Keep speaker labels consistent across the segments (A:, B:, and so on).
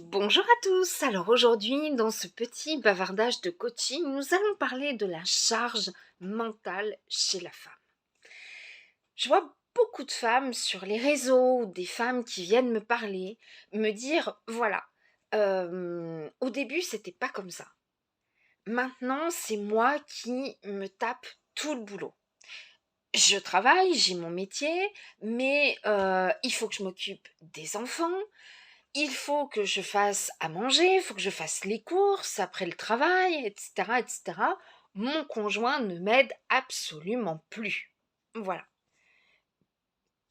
A: Bonjour à tous. Alors aujourd'hui, dans ce petit bavardage de coaching, nous allons parler de la charge mentale chez la femme. Je vois beaucoup de femmes sur les réseaux, des femmes qui viennent me parler, me dire voilà, au début c'était pas comme ça. Maintenant c'est moi qui me tape tout le boulot. Je travaille, j'ai mon métier, mais il faut que je m'occupe des enfants. Il faut que je fasse à manger, il faut que je fasse les courses après le travail, etc., etc. Mon conjoint ne m'aide absolument plus. Voilà.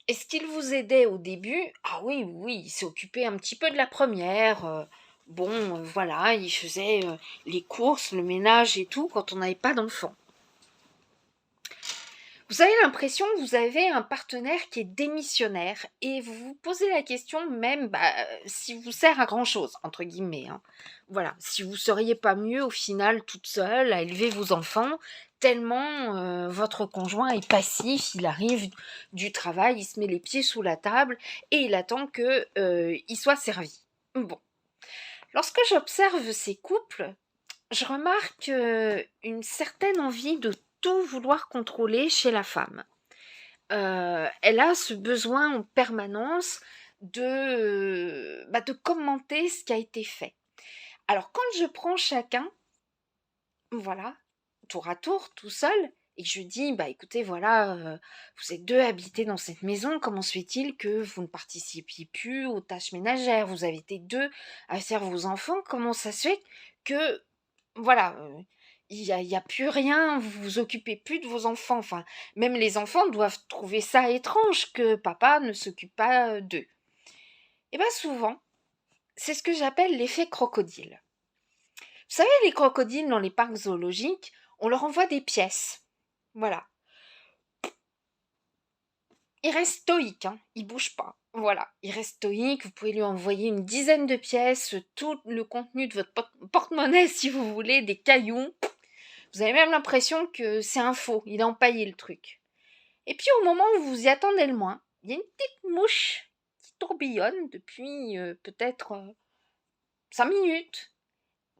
A: Est-ce qu'il vous aidait au début? Ah oui, oui, il s'est occupé un petit peu de la première. Voilà, il faisait les courses, le ménage et tout quand on n'avait pas d'enfants. Vous avez l'impression que vous avez un partenaire qui est démissionnaire et vous vous posez la question même si vous sert à grand chose, entre guillemets. Hein. Voilà, si vous seriez pas mieux au final toute seule à élever vos enfants, tellement votre conjoint est passif, il arrive du travail, il se met les pieds sous la table et il attend que il soit servi. Bon, lorsque j'observe ces couples, je remarque une certaine envie de tout vouloir contrôler chez la femme. Elle a ce besoin en permanence de commenter ce qui a été fait. Alors quand je prends chacun, voilà, tour à tour, tout seul, et que je dis, bah écoutez, voilà, vous êtes deux à habiter dans cette maison, comment se fait-il que vous ne participiez plus aux tâches ménagères? Vous avez été deux à faire vos enfants, comment ça se fait que, voilà, il y a plus rien, vous vous occupez plus de vos enfants, enfin, même les enfants doivent trouver ça étrange que papa ne s'occupe pas d'eux. Et bien souvent, c'est ce que j'appelle l'effet crocodile. Vous savez, les crocodiles dans les parcs zoologiques, on leur envoie des pièces. Voilà. Il reste stoïque, hein, il bouge pas. Voilà, il reste stoïque, vous pouvez lui envoyer une dizaine de pièces, tout le contenu de votre porte-monnaie si vous voulez, des cailloux. Vous avez même l'impression que c'est un faux, il a empaillé le truc. Et puis au moment où vous y attendez le moins, il y a une petite mouche qui tourbillonne depuis peut-être 5 minutes,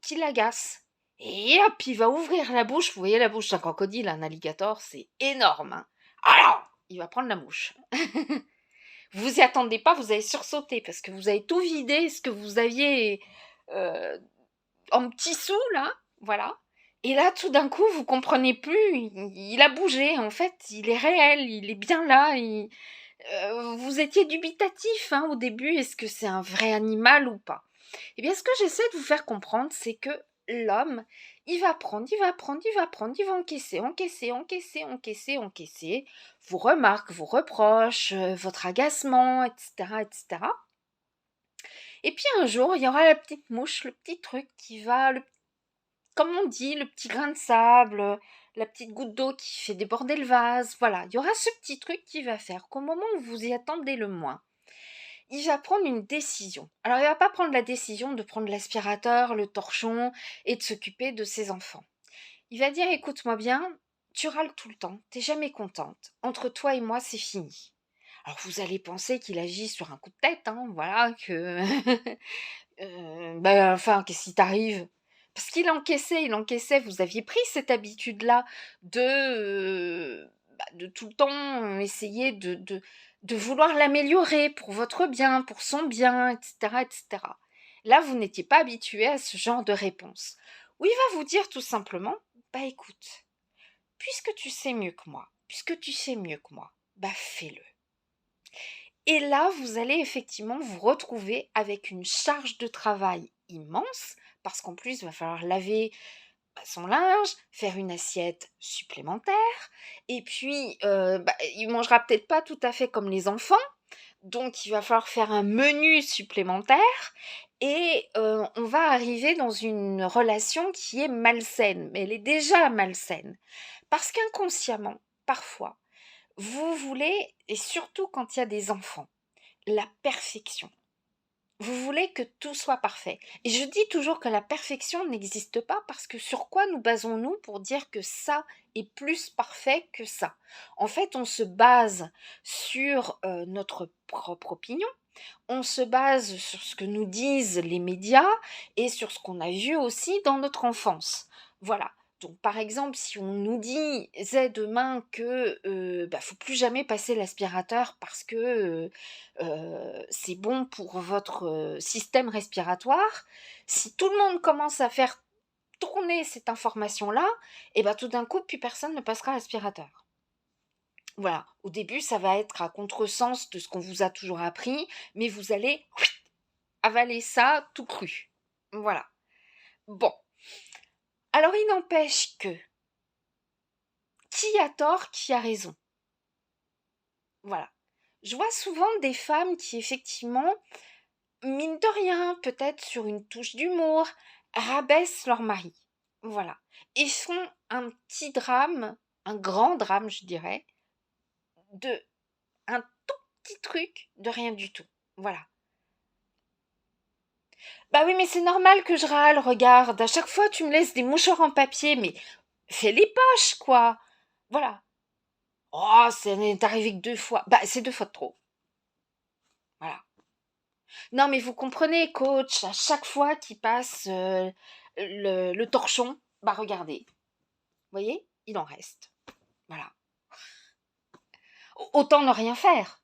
A: qui l'agace. Et hop, il va ouvrir la bouche. Vous voyez la bouche d'un crocodile, un alligator, c'est énorme. Hein. Alors, il va prendre la mouche. Vous y attendez pas, vous avez sursauté parce que vous avez tout vidé, ce que vous aviez euh, en petits sous là, voilà. Et là, tout d'un coup, vous comprenez plus. Il a bougé. En fait, il est réel. Il est bien là. Vous étiez dubitatif hein, au début. Est-ce que c'est un vrai animal ou pas? Eh bien, ce que j'essaie de vous faire comprendre, c'est que l'homme, il va prendre, il va prendre, il va prendre, il va encaisser, encaisser, encaisser, encaisser, encaisser, vos remarques, vos reproches, votre agacement, etc., etc. Et puis un jour, il y aura la petite mouche, le petit truc qui va, comme on dit, le petit grain de sable, la petite goutte d'eau qui fait déborder le vase. Voilà, il y aura ce petit truc qui va faire qu'au moment où vous y attendez le moins, il va prendre une décision. Alors, il va pas prendre la décision de prendre l'aspirateur, le torchon et de s'occuper de ses enfants. Il va dire, écoute-moi bien, tu râles tout le temps, t'es jamais contente. Entre toi et moi, c'est fini. Alors, vous allez penser qu'il agit sur un coup de tête, hein, voilà, que... enfin, qu'est-ce qui t'arrive? Parce qu'il encaissait, vous aviez pris cette habitude-là de tout le temps essayer de vouloir l'améliorer pour votre bien, pour son bien, etc., etc. Là, vous n'étiez pas habitué à ce genre de réponse. Ou il va vous dire tout simplement, bah écoute, puisque tu sais mieux que moi, puisque tu sais mieux que moi, bah fais-le. Et là, vous allez effectivement vous retrouver avec une charge de travail immense, parce qu'en plus, il va falloir laver son linge, faire une assiette supplémentaire, et puis il mangera peut-être pas tout à fait comme les enfants, donc il va falloir faire un menu supplémentaire, et on va arriver dans une relation qui est malsaine, mais elle est déjà malsaine, parce qu'inconsciemment, parfois, vous voulez, et surtout quand il y a des enfants, la perfection. Vous voulez que tout soit parfait. Et je dis toujours que la perfection n'existe pas parce que sur quoi nous basons-nous pour dire que ça est plus parfait que ça? En fait, on se base sur notre propre opinion, On se base sur ce que nous disent les médias et sur ce qu'on a vu aussi dans notre enfance. Voilà. Donc, par exemple, si on nous disait demain que faut plus jamais passer l'aspirateur parce que c'est bon pour votre système respiratoire, si tout le monde commence à faire tourner cette information-là, et ben tout d'un coup, plus personne ne passera l'aspirateur. Voilà, au début, ça va être à contresens de ce qu'on vous a toujours appris, mais vous allez avaler ça tout cru. Voilà. Bon. Alors, il n'empêche que qui a tort, qui a raison. Voilà. Je vois souvent des femmes qui, effectivement, mine de rien, peut-être sur une touche d'humour, rabaissent leur mari. Voilà. Et font un petit drame, un grand drame, je dirais, de un tout petit truc de rien du tout. Voilà. Bah oui, mais c'est normal que je râle, regarde. À chaque fois, tu me laisses des mouchoirs en papier, mais fais les poches, quoi. Voilà. Oh, ça n'est arrivé que 2 fois. Bah, c'est 2 fois de trop. Voilà. Non, mais vous comprenez, coach, à chaque fois qu'il passe le torchon, bah regardez. Vous voyez, il en reste. Voilà. Autant ne rien faire.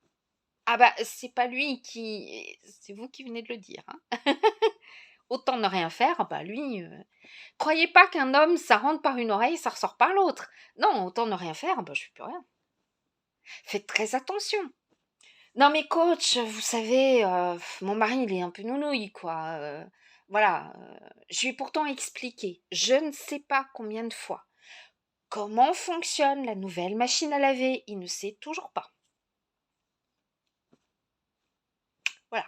A: Ah bah, c'est pas lui qui... C'est vous qui venez de le dire. Hein. Autant ne rien faire, bah lui... Croyez pas qu'un homme, ça rentre par une oreille, ça ressort par l'autre. Non, autant ne rien faire, bah je fais plus rien. Faites très attention. Non mais coach, vous savez, mon mari, il est un peu nounouille, quoi. Voilà, je lui ai pourtant expliqué, je ne sais pas combien de fois, comment fonctionne la nouvelle machine à laver. Il ne sait toujours pas. Voilà.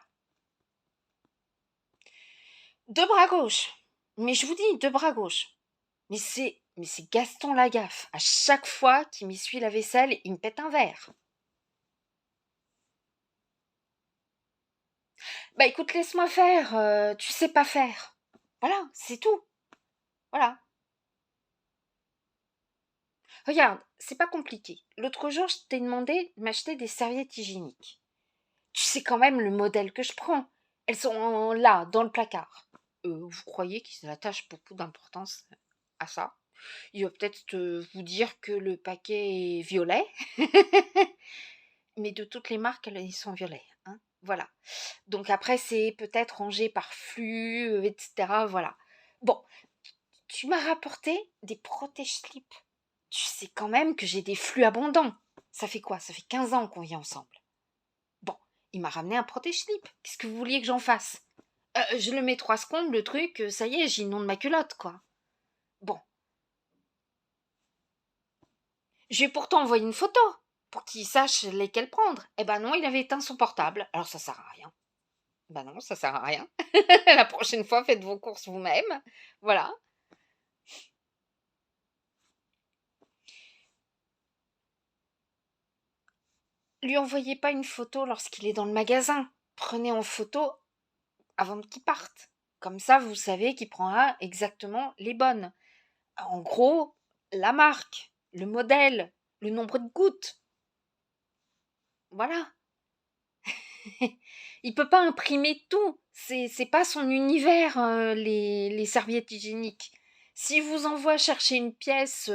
A: 2 bras gauche. Mais je vous dis, 2 bras gauche. Mais c'est Gaston Lagaffe. À chaque fois qu'il m'essuie la vaisselle, il me pète un verre. Bah écoute, laisse-moi faire, tu sais pas faire. Voilà, c'est tout. Voilà. Regarde, c'est pas compliqué. L'autre jour, je t'ai demandé de m'acheter des serviettes hygiéniques. Tu sais quand même le modèle que je prends. Elles sont là, dans le placard. Vous croyez qu'ils attachent beaucoup d'importance à ça? Il va peut-être vous dire que le paquet est violet. Mais de toutes les marques, ils sont violets. Hein, voilà. Donc après, c'est peut-être rangé par flux, etc. Voilà. Bon, tu m'as rapporté des protège-slips. Tu sais quand même que j'ai des flux abondants. Ça fait quoi? Ça fait 15 ans qu'on vit ensemble. Bon, il m'a ramené un protège-slip. Qu'est-ce que vous vouliez que j'en fasse? Je le mets 3 secondes, le truc, ça y est, j'inonde ma culotte, quoi. Bon, je lui ai pourtant envoyé une photo pour qu'il sache lesquelles prendre. Eh ben non, il avait éteint son portable. Alors ça sert à rien. Ben non, ça sert à rien. La prochaine fois, faites vos courses vous-même. Voilà. Lui envoyez pas une photo lorsqu'il est dans le magasin. Prenez en photo avant qu'il parte. Comme ça, vous savez qu'il prendra exactement les bonnes. En gros, la marque, le modèle, le nombre de gouttes. Voilà. Il peut pas imprimer tout. C'est pas son univers, les serviettes hygiéniques. S'il vous envoie chercher une pièce,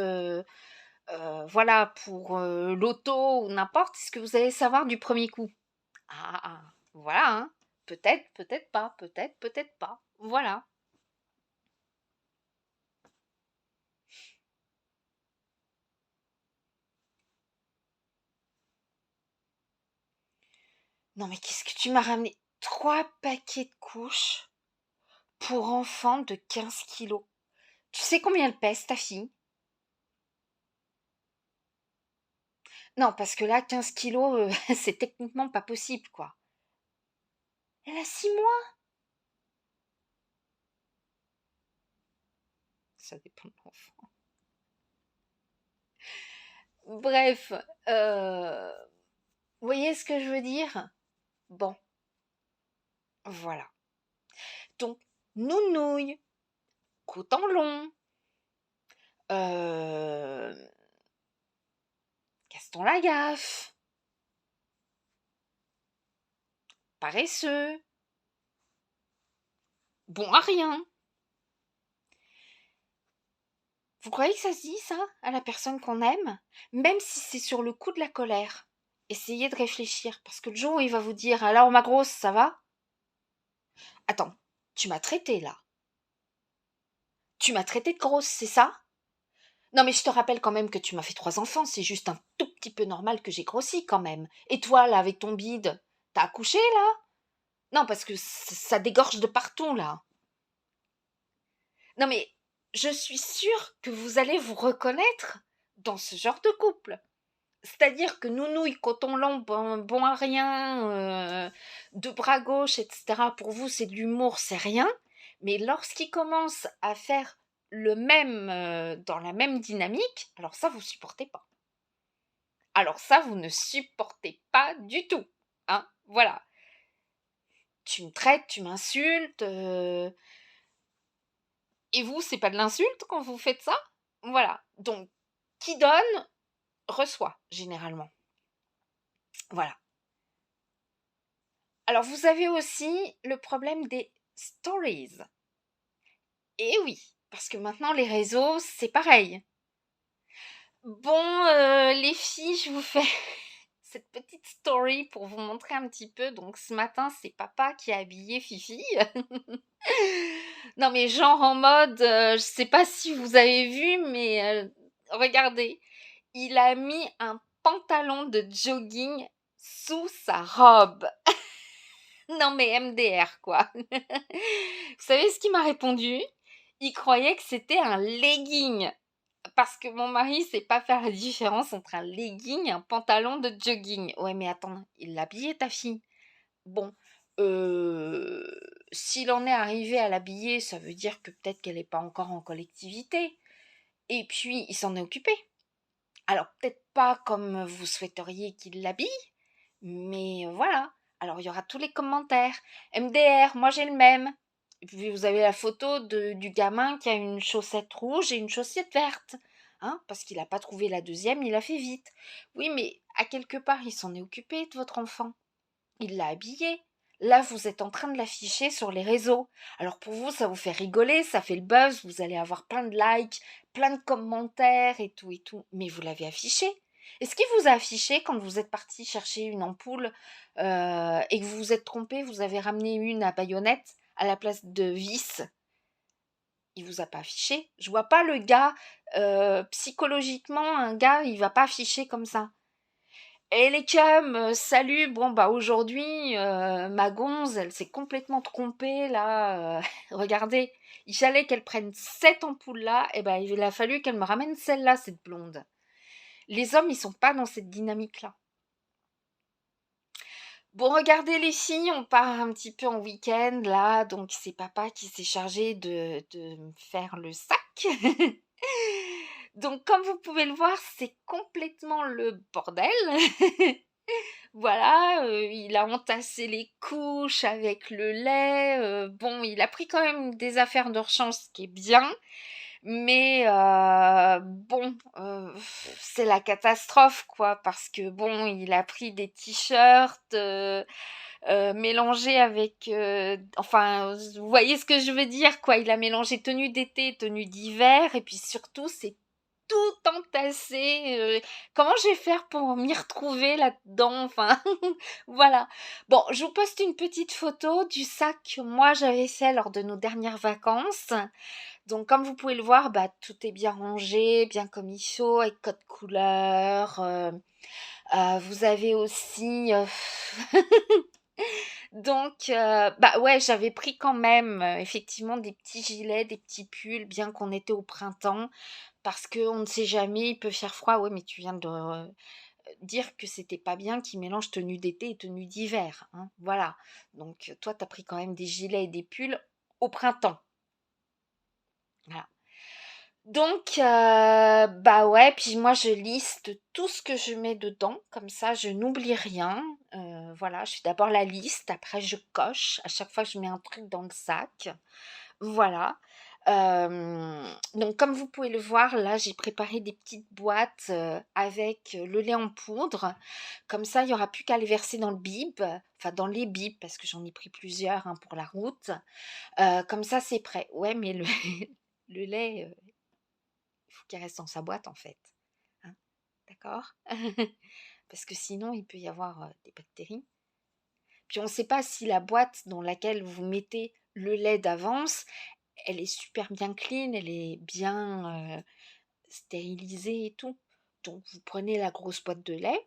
A: voilà, pour l'auto ou n'importe, est-ce que vous allez savoir du premier coup? Ah, ah, voilà, hein. Peut-être, peut-être pas, peut-être, peut-être pas. Voilà. Non mais qu'est-ce que tu m'as ramené? 3 paquets de couches pour enfants de 15 kilos. Tu sais combien elle pèse, ta fille? Non, parce que là, 15 kilos, c'est techniquement pas possible, quoi. Elle a 6 mois. Ça dépend de l'enfant. Bref, vous voyez ce que je veux dire? Bon, voilà. Donc, nounouille, coton long, euh, Gaston Lagaffe, paresseux, bon à rien. Vous croyez que ça se dit ça à la personne qu'on aime? Même si c'est sur le coup de la colère. Essayez de réfléchir, parce que le jour où il va vous dire alors ma grosse, ça va? Attends, tu m'as traité là. Tu m'as traité de grosse, c'est ça? Non mais je te rappelle quand même que tu m'as fait 3 enfants, c'est juste un tout petit peu normal que j'ai grossi quand même. Et toi là, avec ton bide, t'as accouché là? Non, parce que ça dégorge de partout là. Non mais je suis sûre que vous allez vous reconnaître dans ce genre de couple. C'est-à-dire que nounouille, coton-long, bon à rien, de bras gauche, etc. Pour vous, c'est de l'humour, c'est rien. Mais lorsqu'il commence à faire le même, dans la même dynamique, alors ça, vous supportez pas. Alors ça, vous ne supportez pas du tout. Hein, voilà. Tu me traites, tu m'insultes. Et vous, c'est pas de l'insulte quand vous faites ça? Voilà. Donc, qui donne, reçoit, généralement. Voilà. Alors, vous avez aussi le problème des stories. Et oui, parce que maintenant, les réseaux, c'est pareil. Bon, les filles, je vous fais cette petite story pour vous montrer un petit peu. Donc, ce matin, c'est papa qui a habillé Fifi. Non, mais genre en mode, je sais pas si vous avez vu, mais regardez, il a mis un pantalon de jogging sous sa robe. Non mais MDR quoi. Vous savez ce qu'il m'a répondu? Il croyait que c'était un legging. Parce que mon mari sait pas faire la différence entre un legging et un pantalon de jogging. Ouais mais attends, il l'a habillé ta fille. Bon, euh, s'il en est arrivé à l'habiller, ça veut dire que peut-être qu'elle n'est pas encore en collectivité. Et puis, il s'en est occupé. Alors peut-être pas comme vous souhaiteriez qu'il l'habille, mais voilà. Alors il y aura tous les commentaires. MDR, moi j'ai le même. Et puis vous avez la photo du gamin qui a une chaussette rouge et une chaussette verte. Hein, parce qu'il n'a pas trouvé la deuxième, il a fait vite. Oui, mais à quelque part, il s'en est occupé de votre enfant. Il l'a habillé. Là, vous êtes en train de l'afficher sur les réseaux. Alors pour vous, ça vous fait rigoler, ça fait le buzz, vous allez avoir plein de likes, plein de commentaires et tout et tout. Mais vous l'avez affiché. Est-ce qu'il vous a affiché quand vous êtes parti chercher une ampoule et que vous vous êtes trompé, vous avez ramené une à baïonnette à la place de vis? Il vous a pas affiché. Je vois pas le gars, psychologiquement, un gars, il va pas afficher comme ça. Et les cams, salut, bon bah aujourd'hui, ma gonze, elle s'est complètement trompée là. Regardez, il fallait qu'elle prenne cette ampoule là, et ben il a fallu qu'elle me ramène celle-là, cette blonde. Les hommes, ils sont pas dans cette dynamique-là. Bon, regardez les filles, on part un petit peu en week-end là, donc c'est papa qui s'est chargé de me faire le sac. Donc comme vous pouvez le voir, c'est complètement le bordel. Voilà, il a entassé les couches avec le lait, bon, il a pris quand même des affaires de rechange, ce qui est bien, mais bon, c'est la catastrophe, quoi, parce que bon, il a pris des t-shirts, mélangés avec, enfin, vous voyez ce que je veux dire, quoi, il a mélangé tenue d'été, tenue d'hiver, et puis surtout, c'est tout entassé. Comment je vais faire pour m'y retrouver là-dedans? Enfin, voilà. Bon, je vous poste une petite photo du sac que moi j'avais fait lors de nos dernières vacances. Donc, comme vous pouvez le voir, bah, tout est bien rangé, bien comme il faut, avec code couleur. Vous avez aussi... Donc, bah ouais, j'avais pris quand même effectivement des petits gilets, des petits pulls, bien qu'on était au printemps, parce qu'on ne sait jamais, il peut faire froid. Ouais, mais tu viens de dire que c'était pas bien qu'ils mélangent tenue d'été et tenue d'hiver. Hein, voilà. Donc, toi, t'as pris quand même des gilets et des pulls au printemps. Voilà. Donc, bah ouais, puis moi je liste tout ce que je mets dedans, comme ça je n'oublie rien. Voilà, je fais d'abord la liste, après je coche à chaque fois que je mets un truc dans le sac. Voilà. Donc comme vous pouvez le voir, là, j'ai préparé des petites boîtes, avec, le lait en poudre. Comme ça, il y aura plus qu'à les verser dans le bib, enfin dans les bibs parce que j'en ai pris plusieurs, hein, pour la route. Comme ça, c'est prêt. Ouais, mais le le lait, il faut qu'il reste dans sa boîte, en fait, hein, d'accord? Parce que sinon, il peut y avoir, des bactéries. Puis on ne sait pas si la boîte dans laquelle vous mettez le lait d'avance, elle est super bien clean, elle est bien, stérilisée et tout. Donc vous prenez la grosse boîte de lait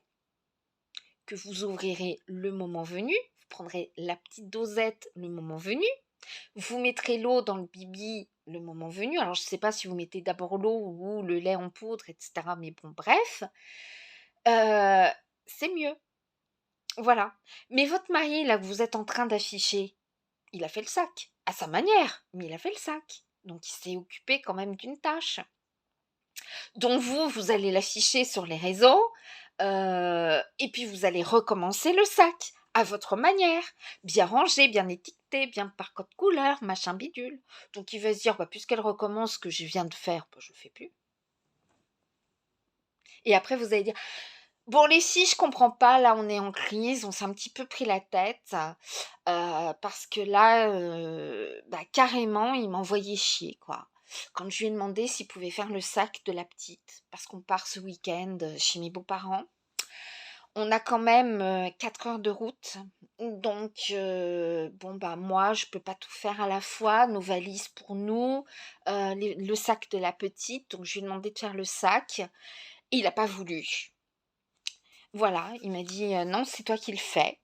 A: que vous ouvrirez le moment venu, vous prendrez la petite dosette le moment venu, vous mettrez l'eau dans le bibi le moment venu. Alors je ne sais pas si vous mettez d'abord l'eau ou le lait en poudre et cetera, mais bon bref, heu, c'est mieux, voilà. Mais votre mari là que vous êtes en train d'afficher, il a fait le sac, à sa manière, mais il a fait le sac. Donc il s'est occupé quand même d'une tâche. Donc vous allez l'afficher sur les réseaux, et puis vous allez recommencer le sac, à votre manière, bien rangé, bien étiqueté, bien par code couleur, machin bidule. Donc il va se dire: «Bah, puisqu'elle recommence ce que je viens de faire, bah, je le fais plus». Et après vous allez dire: «Bon les filles, je comprends pas, là on est en crise, on s'est un petit peu pris la tête, parce que là, bah, carrément il m'envoyait chier quoi. Quand je lui ai demandé s'il pouvait faire le sac de la petite, parce qu'on part ce week-end, chez mes beaux-parents. On a quand même, 4 heures de route, donc bon, bah, moi je peux pas tout faire à la fois, nos valises pour nous, les le sac de la petite, donc je lui ai demandé de faire le sac et il a pas voulu. Voilà, il m'a dit: «Non, c'est toi qui le fais».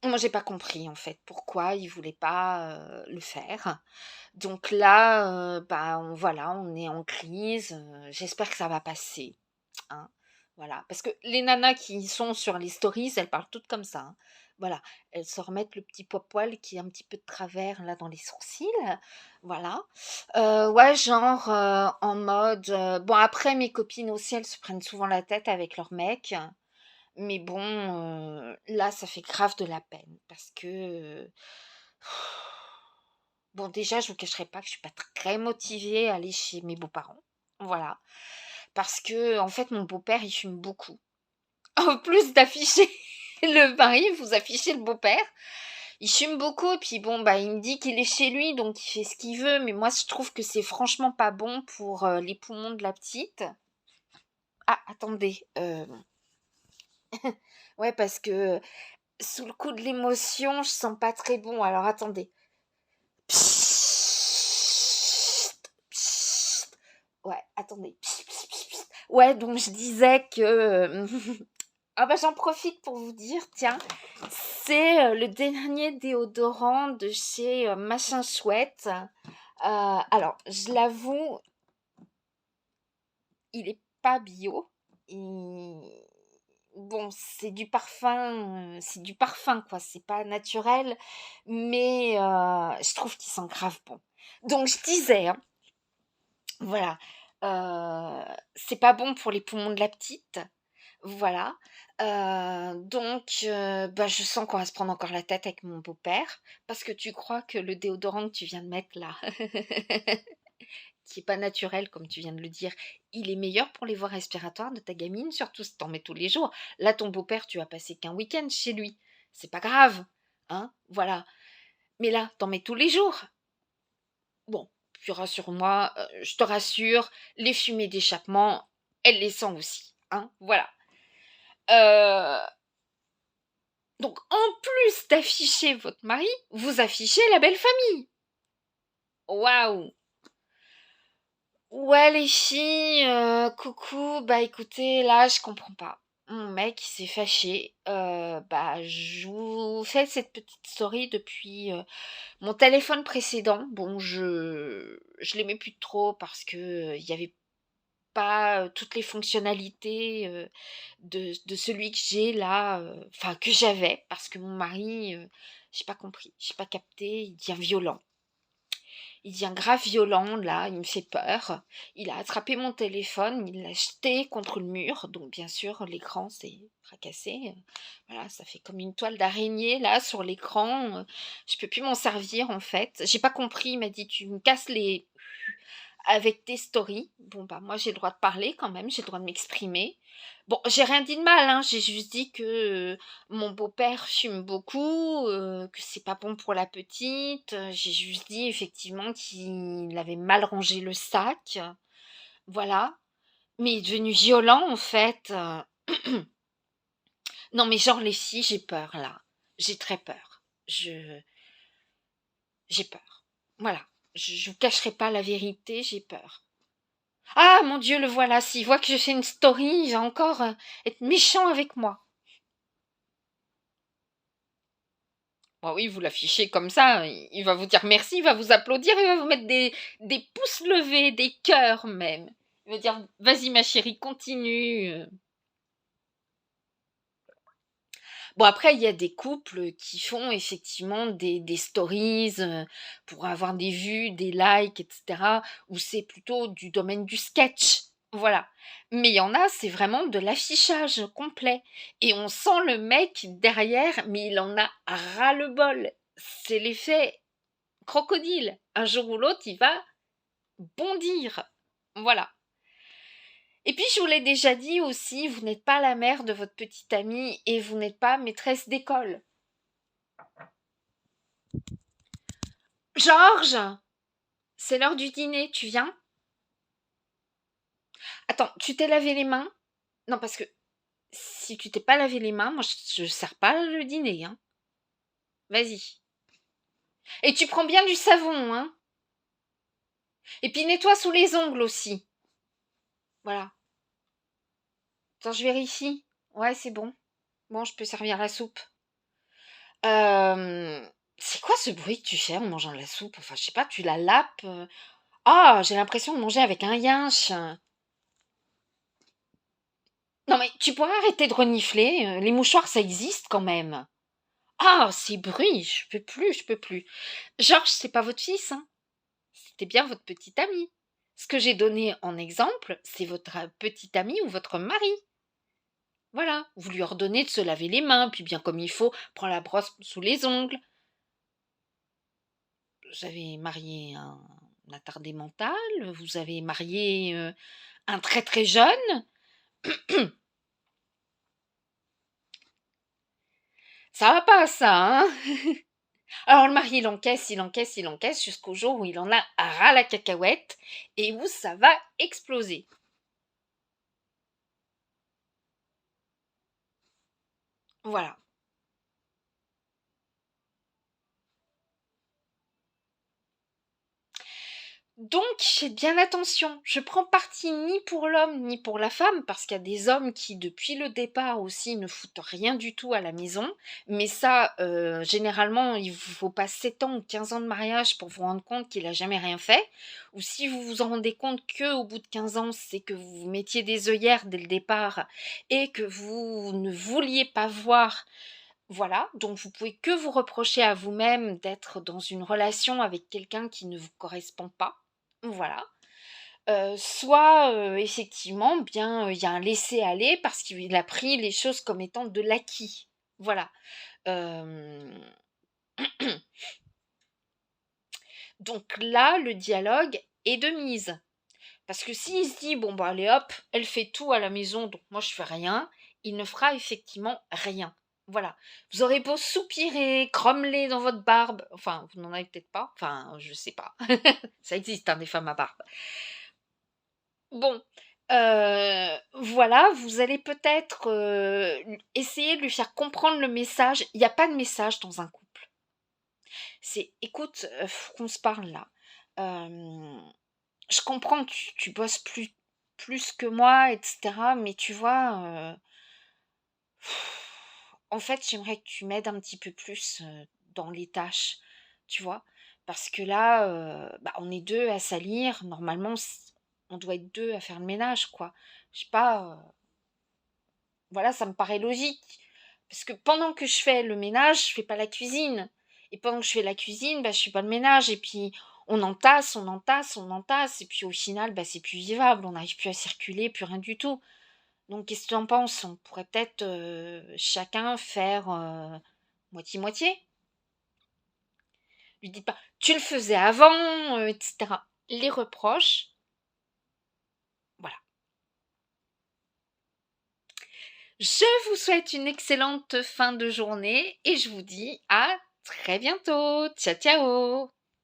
A: Moi, j'ai pas compris, en fait, pourquoi il voulait pas, le faire. Donc là, bah, voilà, on est en crise, j'espère que ça va passer, hein. Voilà, parce que les nanas qui sont sur les stories, elles parlent toutes comme ça, hein. Voilà, elles se remettent le petit poil qui est un petit peu de travers là dans les sourcils, voilà. Ouais, genre, en mode, bon après mes copines aussi, elles se prennent souvent la tête avec leurs mecs. Mais bon, là, ça fait grave de la peine parce que, bon, déjà, je vous cacherai pas que je suis pas très motivée à aller chez mes beaux-parents. Voilà. Parce que en fait, mon beau-père, il fume beaucoup. En plus d'afficher le mari, vous affichez le beau-père. Il fume beaucoup et puis bon, bah, il me dit qu'il est chez lui, donc il fait ce qu'il veut. Mais moi, je trouve que c'est franchement pas bon pour, les poumons de la petite. Ah, attendez, ouais, parce que sous le coup de l'émotion, je sens pas très bon. Alors attendez. Psst, psst. Ouais, attendez. Psst, psst, psst, psst. Ouais, donc je disais que ah bah j'en profite pour vous dire, tiens, c'est le dernier déodorant de chez Machin Chouette. Alors, je l'avoue, il est pas bio. Bon, c'est du parfum quoi, c'est pas naturel, mais je trouve qu'il sent grave bon. Donc je disais, hein, voilà, c'est pas bon pour les poumons de la petite, voilà, donc bah, je sens qu'on va se prendre encore la tête avec mon beau-père, parce que tu crois que le déodorant que tu viens de mettre là qui est pas naturel, comme tu viens de le dire, il est meilleur pour les voies respiratoires de ta gamine, surtout si tu en mets tous les jours. Là, ton beau-père, tu vas passer qu'un week-end chez lui. C'est pas grave, hein, voilà. Mais là, t'en mets tous les jours. Bon, puis rassure-moi, je te rassure, les fumées d'échappement, elle les sent aussi, hein, voilà. Heu, donc en plus d'afficher votre mari, vous affichez la belle famille. Waouh! Ouais les filles, coucou, bah écoutez, là je comprends pas. Mon mec il s'est fâché, bah je vous fais cette petite story depuis, mon téléphone précédent. Bon je l'aimais plus trop parce que, il y avait pas, toutes les fonctionnalités, de celui que j'ai là, enfin que j'avais parce que mon mari, j'ai pas compris, j'ai pas capté, il devient violent. Il devient grave violent, là, il me fait peur. Il a attrapé mon téléphone, il l'a jeté contre le mur, donc bien sûr, l'écran s'est fracassé. Voilà, ça fait comme une toile d'araignée, là, sur l'écran. Je peux plus m'en servir, en fait. J'ai pas compris, il m'a dit, tu me casses les avec tes stories. Bon, bah, moi, j'ai le droit de parler quand même, j'ai le droit de m'exprimer. Bon, j'ai rien dit de mal, hein, j'ai juste dit que mon beau-père fume beaucoup, que c'est pas bon pour la petite. J'ai juste dit effectivement qu'il avait mal rangé le sac. Voilà. Mais il est devenu violent, en fait. Non, mais genre, les filles, j'ai peur, là. J'ai très peur. J'ai peur. Voilà. Je vous cacherai pas la vérité, j'ai peur. Ah mon Dieu, le voilà, s'il voit que je fais une story, il va encore être méchant avec moi. Bon, oui, vous l'affichez comme ça, il va vous dire merci, il va vous applaudir, il va vous mettre des pouces levés, des cœurs même. Il va dire vas-y ma chérie, continue. Bon, après, il y a des couples qui font effectivement des stories pour avoir des vues, des likes, etc. Où c'est plutôt du domaine du sketch. Voilà. Mais il y en a, c'est vraiment de l'affichage complet. Et on sent le mec derrière, mais il en a ras-le-bol. C'est l'effet crocodile. Un jour ou l'autre, il va bondir. Voilà. Et puis, je vous l'ai déjà dit aussi, vous n'êtes pas la mère de votre petite amie et vous n'êtes pas maîtresse d'école. Georges, c'est l'heure du dîner, tu viens? Attends, tu t'es lavé les mains? Non, parce que si tu t'es pas lavé les mains, moi je sers pas le dîner, hein. Vas-y. Et tu prends bien du savon, hein. Et puis nettoie sous les ongles aussi. Voilà. Attends, je vérifie. Ouais, c'est bon. Bon, je peux servir la soupe. Euh, c'est quoi ce bruit que tu fais en mangeant de la soupe? Enfin, je sais pas, tu la lapes. Ah, j'ai l'impression de manger avec un yinche. Non mais tu pourrais arrêter de renifler. Les mouchoirs, ça existe quand même. Ah, ces bruits, je peux plus, je peux plus. Georges, c'est pas votre fils, hein. C'était bien votre petit ami. Ce que j'ai donné en exemple, c'est votre petit ami ou votre mari. Voilà, vous lui ordonnez de se laver les mains, puis bien comme il faut, prend la brosse sous les ongles. Vous avez marié un attardé mental, vous avez marié un très très jeune. Ça va pas ça, hein. Alors le mari, il encaisse, il encaisse, il encaisse, jusqu'au jour où il en a ras la cacahuète, et où ça va exploser. Voilà. Donc, faites bien attention. Je prends parti ni pour l'homme ni pour la femme, parce qu'il y a des hommes qui, depuis le départ aussi, ne foutent rien du tout à la maison. Mais ça, généralement, il vous faut pas 7 ans ou 15 ans de mariage pour vous rendre compte qu'il a jamais rien fait. Ou si vous vous en rendez compte que au bout de 15 ans, c'est que vous vous mettiez des œillères dès le départ et que vous ne vouliez pas voir. Voilà, donc vous pouvez que vous reprocher à vous-même d'être dans une relation avec quelqu'un qui ne vous correspond pas. Voilà. Soit effectivement, bien, il y a un laisser-aller parce qu'il a pris les choses comme étant de l'acquis. Voilà. Hem, donc là, le dialogue est de mise. Parce que s'il se dit: «Bon, bah, allez hop, elle fait tout à la maison, donc moi je fais rien», il ne fera effectivement rien. Voilà. Vous aurez beau soupirer, grommeler dans votre barbe, enfin, vous n'en avez peut-être pas, enfin, je sais pas. Ça existe, hein, des femmes à barbe. Bon, voilà, vous allez peut-être, essayer de lui faire comprendre le message. Il y a pas de message dans un couple. C'est: «Écoute, faut qu'on se parle là. Hem, je comprends que tu bosses plus que moi et cetera, mais tu vois, en fait, j'aimerais que tu m'aides un petit peu plus, dans les tâches», tu vois? Parce que là, bah, on est 2 à salir, normalement on doit être 2 à faire le ménage, quoi. Je sais pas, voilà, ça me paraît logique. Parce que pendant que je fais le ménage, je fais pas la cuisine et pendant que je fais la cuisine, bah, je fais pas le ménage et puis On entasse, on entasse, on entasse, et puis au final, bah, c'est plus vivable, on n'arrive plus à circuler, plus rien du tout. Donc qu'est-ce que tu en penses? On pourrait peut-être, chacun faire, moitié-moitié? Lui dites pas: «Tu le faisais avant», et cetera. Les reproches, voilà. Je vous souhaite une excellente fin de journée et je vous dis à très bientôt. Ciao, ciao!